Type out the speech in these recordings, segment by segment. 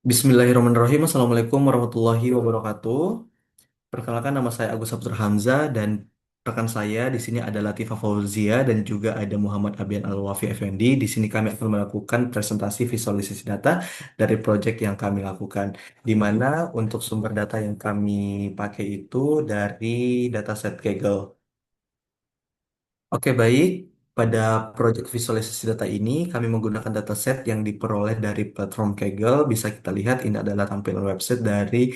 Bismillahirrahmanirrahim. Assalamualaikum warahmatullahi wabarakatuh. Perkenalkan nama saya Agus Sabtur Hamzah dan rekan saya di sini ada Latifah Fauzia dan juga ada Muhammad Abian Al-Wafi Effendi. Di sini kami akan melakukan presentasi visualisasi data dari proyek yang kami lakukan. Di mana untuk sumber data yang kami pakai itu dari dataset Kaggle. Oke, baik. Pada proyek visualisasi data ini, kami menggunakan dataset yang diperoleh dari platform Kaggle. Bisa kita lihat ini adalah tampilan website dari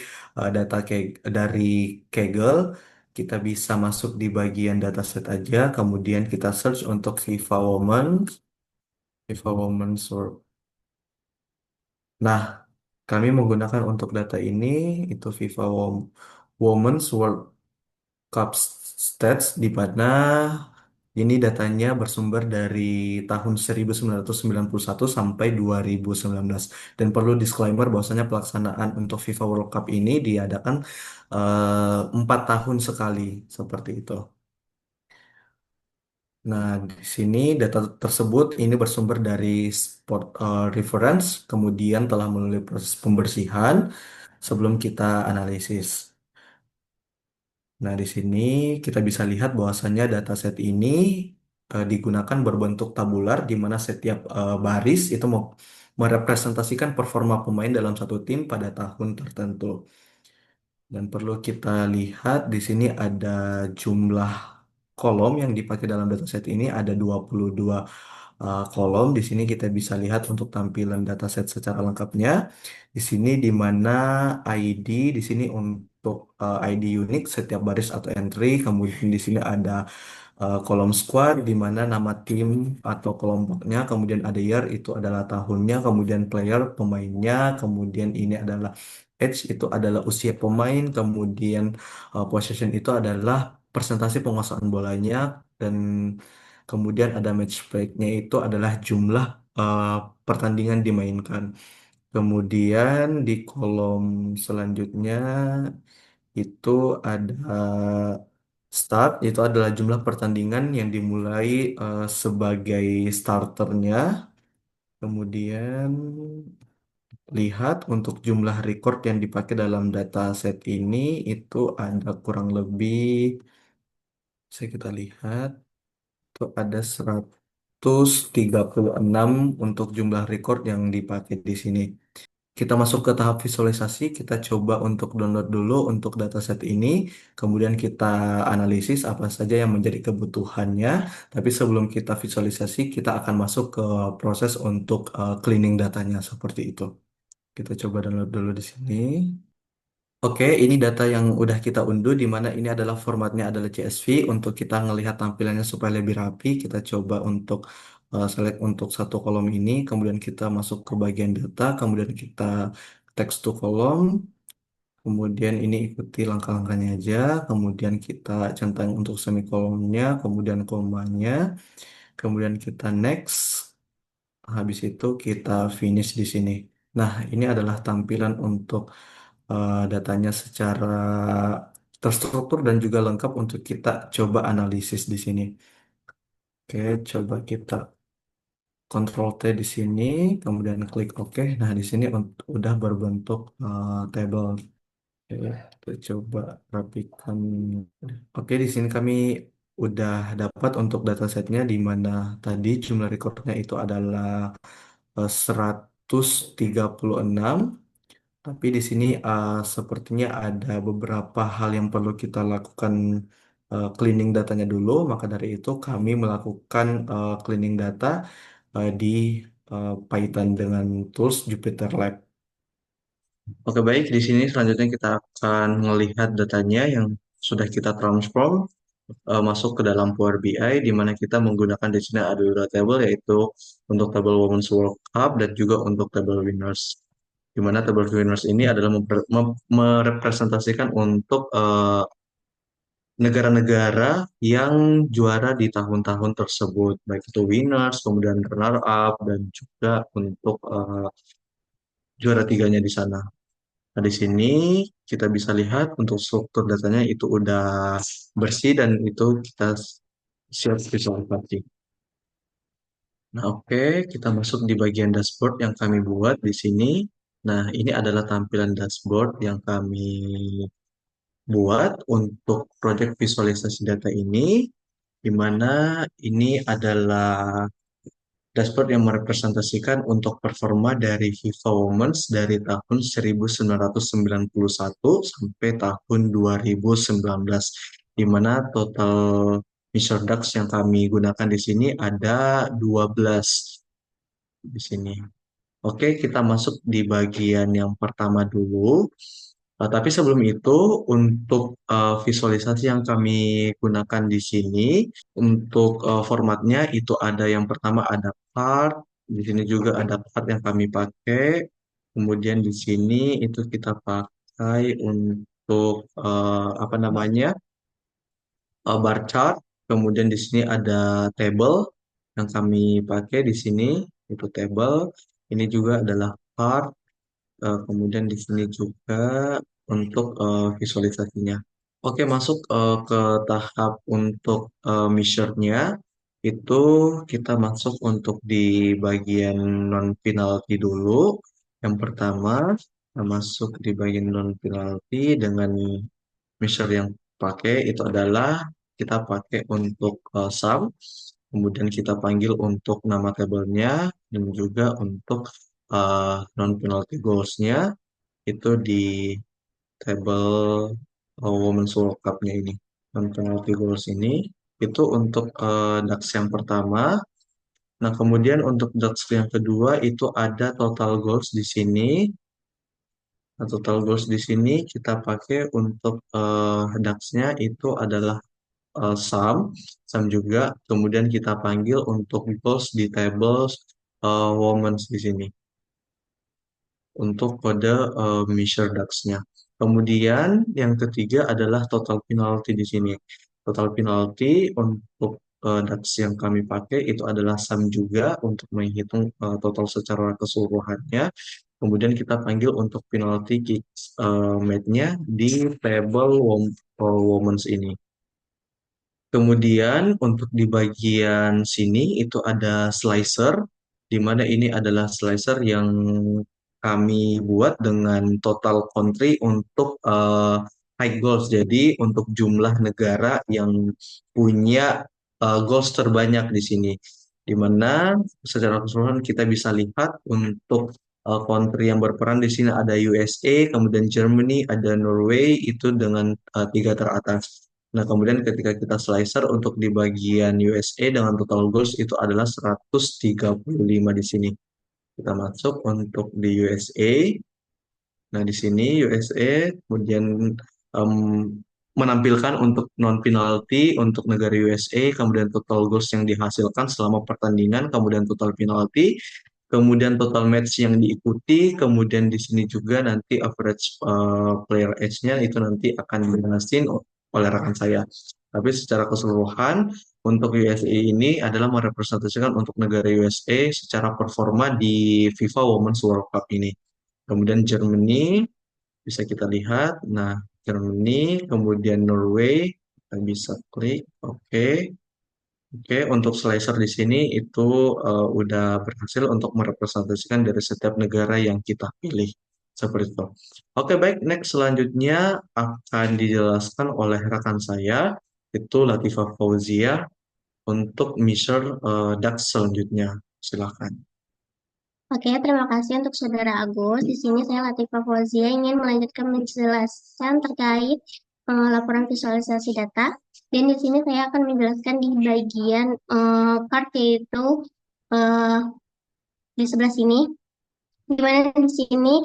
dari Kaggle. Kita bisa masuk di bagian dataset aja, kemudian kita search untuk Viva Women Source. Nah, kami menggunakan untuk data ini itu Women's World Cup Stats di mana ini datanya bersumber dari tahun 1991 sampai 2019. Dan perlu disclaimer bahwasanya pelaksanaan untuk FIFA World Cup ini diadakan 4 tahun sekali seperti itu. Nah, di sini data tersebut ini bersumber dari Sport Reference, kemudian telah melalui proses pembersihan sebelum kita analisis. Nah, di sini kita bisa lihat bahwasannya dataset ini digunakan berbentuk tabular di mana setiap baris itu merepresentasikan performa pemain dalam satu tim pada tahun tertentu. Dan perlu kita lihat di sini ada jumlah kolom yang dipakai dalam dataset ini ada 22 kolom. Di sini kita bisa lihat untuk tampilan dataset secara lengkapnya. Di sini di mana ID di sini untuk ID unik setiap baris atau entry. Kemudian di sini ada kolom squad di mana nama tim atau kelompoknya, kemudian ada year itu adalah tahunnya, kemudian player pemainnya, kemudian ini adalah age itu adalah usia pemain, kemudian possession itu adalah persentase penguasaan bolanya dan kemudian ada match play-nya itu adalah jumlah uh, pertandingan dimainkan. Kemudian di kolom selanjutnya itu ada start, itu adalah jumlah pertandingan yang dimulai sebagai starternya. Kemudian lihat untuk jumlah record yang dipakai dalam dataset ini itu ada kurang lebih, bisa kita lihat, itu ada 136 untuk jumlah record yang dipakai di sini. Kita masuk ke tahap visualisasi, kita coba untuk download dulu untuk dataset ini, kemudian kita analisis apa saja yang menjadi kebutuhannya. Tapi sebelum kita visualisasi, kita akan masuk ke proses untuk cleaning datanya seperti itu. Kita coba download dulu di sini. Oke, ini data yang udah kita unduh, di mana ini adalah formatnya adalah CSV. Untuk kita ngelihat tampilannya supaya lebih rapi, kita coba untuk select untuk satu kolom ini, kemudian kita masuk ke bagian data, kemudian kita text to kolom, kemudian ini ikuti langkah-langkahnya aja, kemudian kita centang untuk semikolonnya, kemudian komanya, kemudian kita next, habis itu kita finish di sini. Nah, ini adalah tampilan untuk datanya secara terstruktur dan juga lengkap untuk kita coba analisis di sini. Oke, coba kita Ctrl T di sini, kemudian klik OK. Nah, di sini udah berbentuk table. Oke, kita coba rapikan. Oke, di sini kami udah dapat untuk datasetnya di mana tadi jumlah recordnya itu adalah 136. Tapi di sini sepertinya ada beberapa hal yang perlu kita lakukan cleaning datanya dulu. Maka dari itu kami melakukan cleaning data di Python dengan tools Jupyter Lab. Oke, baik. Di sini selanjutnya kita akan melihat datanya yang sudah kita transform masuk ke dalam Power BI, di mana kita menggunakan di sini ada dua table, yaitu untuk table Women's World Cup dan juga untuk table Winners. Di mana table Winners ini adalah merepresentasikan untuk negara-negara yang juara di tahun-tahun tersebut, baik itu winners, kemudian runner up, dan juga untuk juara tiganya di sana. Nah, di sini kita bisa lihat untuk struktur datanya itu udah bersih dan itu kita siap visualisasi. Nah, oke, kita masuk di bagian dashboard yang kami buat di sini. Nah, ini adalah tampilan dashboard yang kami buat untuk proyek visualisasi data ini, di mana ini adalah dashboard yang merepresentasikan untuk performa dari FIFA Women's dari tahun 1991 sampai tahun 2019, di mana total Mr. Dax yang kami gunakan di sini ada 12 di sini. Oke, kita masuk di bagian yang pertama dulu. Tapi sebelum itu, untuk visualisasi yang kami gunakan di sini, untuk formatnya itu ada yang pertama ada chart, di sini juga ada chart yang kami pakai. Kemudian di sini itu kita pakai untuk apa namanya bar chart. Kemudian di sini ada table yang kami pakai di sini itu table. Ini juga adalah chart. Kemudian di sini juga untuk visualisasinya. Oke, masuk ke tahap untuk measure-nya. Itu kita masuk untuk di bagian non-penalty dulu. Yang pertama, kita masuk di bagian non-penalty dengan measure yang pakai itu adalah kita pakai untuk sum, kemudian kita panggil untuk nama tabelnya, dan juga untuk non-penalty goals-nya itu di table Women's World Cup-nya ini. Non-penalty goals ini itu untuk DAX yang pertama. Nah, kemudian untuk DAX yang kedua itu ada total goals di sini. Nah, total goals di sini kita pakai untuk DAX-nya itu adalah sum, sum juga. Kemudian kita panggil untuk goals di tables Women's di sini untuk kode measure DAX-nya. Kemudian yang ketiga adalah total penalty di sini. Total penalty untuk DAX yang kami pakai itu adalah sum juga untuk menghitung total secara keseluruhannya. Kemudian kita panggil untuk penalty kicks made-nya di table Women's ini. Kemudian untuk di bagian sini itu ada slicer, di mana ini adalah slicer yang kami buat dengan total country untuk high goals. Jadi untuk jumlah negara yang punya goals terbanyak di sini. Di mana secara keseluruhan kita bisa lihat untuk country yang berperan di sini ada USA, kemudian Germany, ada Norway itu dengan tiga teratas. Nah, kemudian ketika kita slicer untuk di bagian USA dengan total goals itu adalah 135 di sini. Kita masuk untuk di USA. Nah, di sini USA kemudian em, menampilkan untuk non penalty untuk negara USA, kemudian total goals yang dihasilkan selama pertandingan, kemudian total penalty, kemudian total match yang diikuti, kemudian di sini juga nanti average player age-nya itu nanti akan dijelasin oleh rekan saya. Tapi secara keseluruhan untuk USA ini adalah merepresentasikan untuk negara USA secara performa di FIFA Women's World Cup ini. Kemudian Germany bisa kita lihat. Nah, Germany, kemudian Norway, kita bisa klik. Oke. Oke, untuk slicer di sini itu udah berhasil untuk merepresentasikan dari setiap negara yang kita pilih. Seperti itu. Oke, baik. Next, selanjutnya akan dijelaskan oleh rekan saya, itu Latifah Fauzia, untuk measure DAX selanjutnya. Silakan. Oke, terima kasih untuk Saudara Agus. Di sini saya Latifah Fauzia ingin melanjutkan penjelasan terkait laporan visualisasi data. Dan di sini saya akan menjelaskan di bagian part yaitu eh, di sebelah sini. Di mana di sini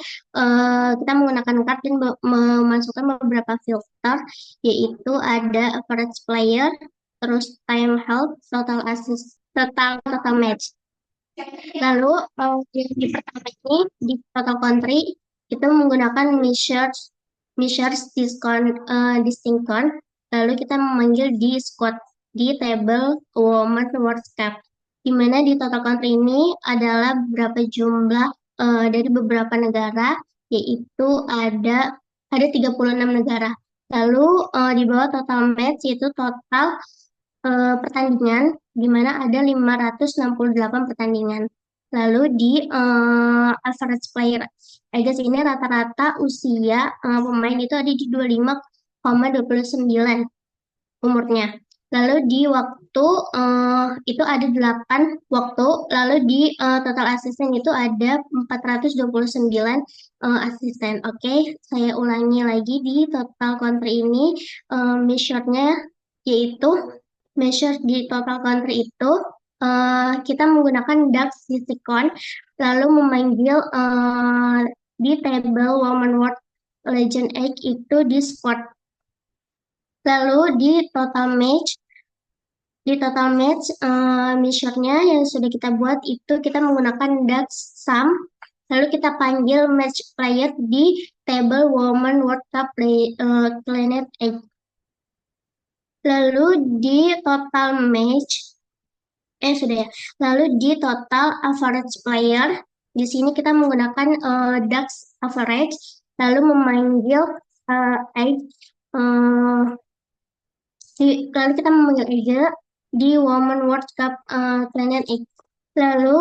kita menggunakan card dan memasukkan beberapa filter, yaitu ada average player, terus time held, total assist, total match. Lalu di pertama ini di total country kita menggunakan measures distinct count. Lalu kita memanggil di squad di table Women World Cup. Di mana di total country ini adalah berapa jumlah dari beberapa negara, yaitu ada 36 negara. Lalu di bawah total match yaitu total pertandingan, di mana ada 568 pertandingan. Lalu di average player Ajax ini rata-rata usia pemain itu ada di 25,29 umurnya. Lalu di waktu itu ada 8 waktu, lalu di total asisten itu ada 429 asisten. Oke, saya ulangi lagi di total country ini measure-nya yaitu measure di total country itu kita menggunakan DAX Lexicon lalu memanggil di table Women World Legend Age itu di squad. Lalu di total match measure-nya yang sudah kita buat itu kita menggunakan DAX sum. Lalu kita panggil match player di table Women World Cup Planet Age. Lalu di total match sudah ya. Lalu di total average player di sini kita menggunakan DAX average lalu memanggil age lalu kita memanggil aja di Women World Cup Planet X. Lalu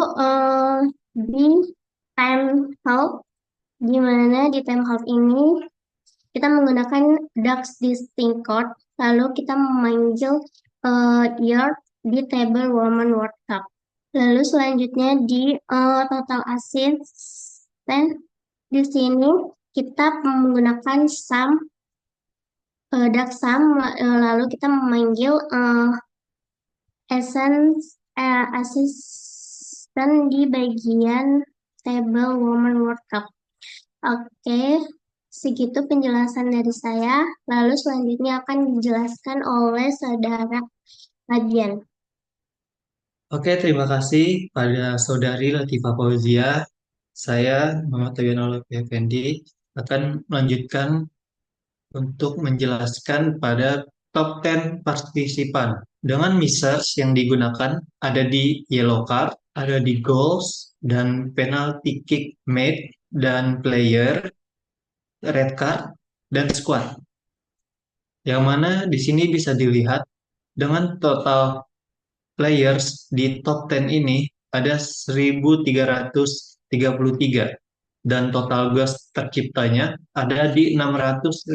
di time half, di mana di time half ini kita menggunakan DAX distinct code, lalu kita memanggil year di table Women World Cup. Lalu selanjutnya di total assist, dan di sini kita menggunakan sum daksam lalu kita memanggil asisten di bagian table Women World Cup. Oke, segitu penjelasan dari saya. Lalu selanjutnya akan dijelaskan oleh saudara Radian. Oke, terima kasih pada Saudari Latifah Fauzia. Saya, Muhammad Tawiyana Effendi, akan melanjutkan untuk menjelaskan pada top 10 partisipan. Dengan misers yang digunakan ada di yellow card, ada di goals, dan penalty kick made, dan player, red card, dan squad. Yang mana di sini bisa dilihat dengan total players di top 10 ini ada 1.333 dan total goals terciptanya ada di 657,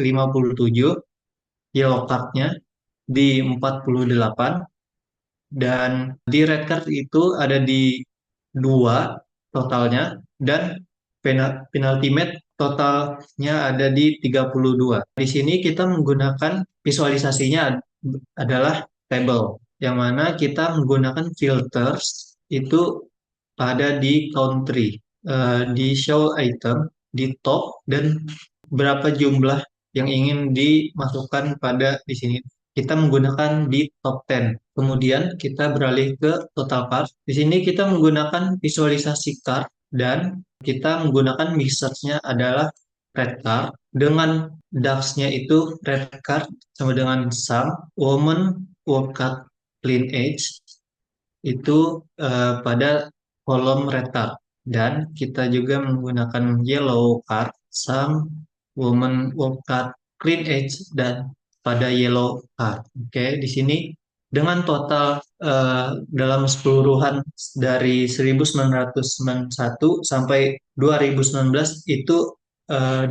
yellow card-nya di 48 dan di red card itu ada di 2 totalnya dan penalty match totalnya ada di 32. Di sini kita menggunakan visualisasinya adalah table yang mana kita menggunakan filters itu ada di country, di show item, di top, dan berapa jumlah yang ingin dimasukkan pada di sini. Kita menggunakan di top 10. Kemudian kita beralih ke total card. Di sini kita menggunakan visualisasi card dan kita menggunakan mixernya adalah red card dengan DAX-nya itu red card sama dengan sum, woman, world card, clean age itu pada kolom red card dan kita juga menggunakan yellow card, sum, woman, world card, clean age dan pada yellow card. Oke, di sini dengan total dalam keseluruhan dari 1991 sampai 2019 itu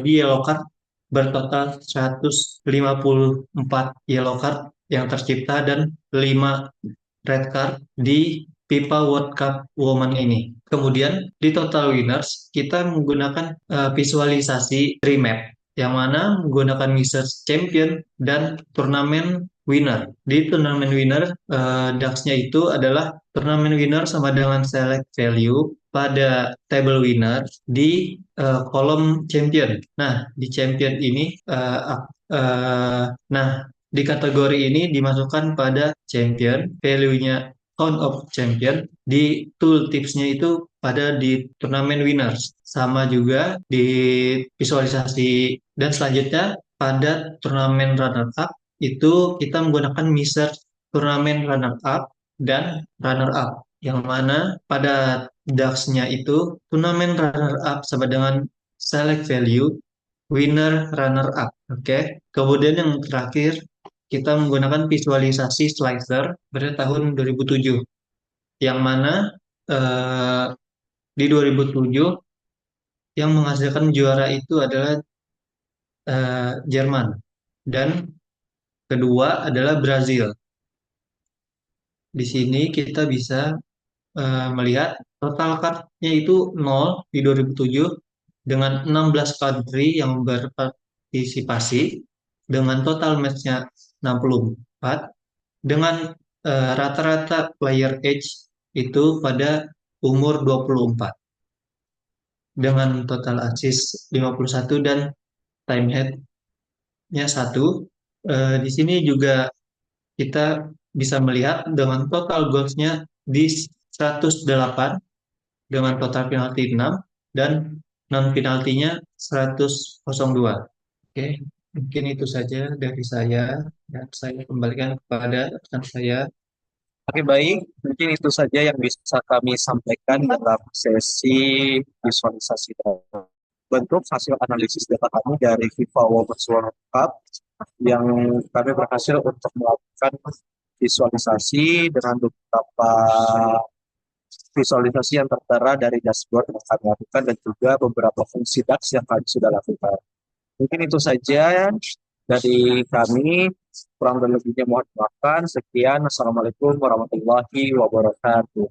di yellow card bertotal 154 yellow card yang tercipta dan 5 red card di FIFA World Cup Women ini. Kemudian di total winners kita menggunakan visualisasi remap yang mana menggunakan Masters Champion dan turnamen winner. Di turnamen winner DAX-nya itu adalah turnamen winner sama dengan select value pada table winner di kolom champion. Nah, di champion ini nah di kategori ini dimasukkan pada champion, value-nya count of champion, di tool tipsnya itu pada di turnamen winners. Sama juga di visualisasi dan selanjutnya pada turnamen runner up itu kita menggunakan miser turnamen runner up dan runner up. Yang mana pada DAX-nya itu turnamen runner up sama dengan select value winner runner up. Oke. Kemudian yang terakhir kita menggunakan visualisasi slicer pada tahun 2007 yang mana di 2007 yang menghasilkan juara itu adalah Jerman dan kedua adalah Brazil. Di sini kita bisa melihat total cardnya itu nol di 2007 dengan 16 country yang berpartisipasi dengan total matchnya 64 dengan rata-rata player age itu pada umur 24 dengan total assist 51 dan time head-nya 1. Di sini juga kita bisa melihat dengan total goals-nya di 108 dengan total penalti 6 dan non penaltinya 102. Oke, mungkin itu saja dari saya dan saya kembalikan kepada rekan saya. Oke, baik. Mungkin itu saja yang bisa kami sampaikan dalam sesi visualisasi data. Bentuk hasil analisis data kami dari FIFA Women's World Cup yang kami berhasil untuk melakukan visualisasi dengan beberapa visualisasi yang tertera dari dashboard yang kami lakukan dan juga beberapa fungsi DAX yang kami sudah lakukan. Mungkin itu saja dari kami. Kurang dan lebihnya mohon maafkan. Sekian. Assalamualaikum warahmatullahi wabarakatuh.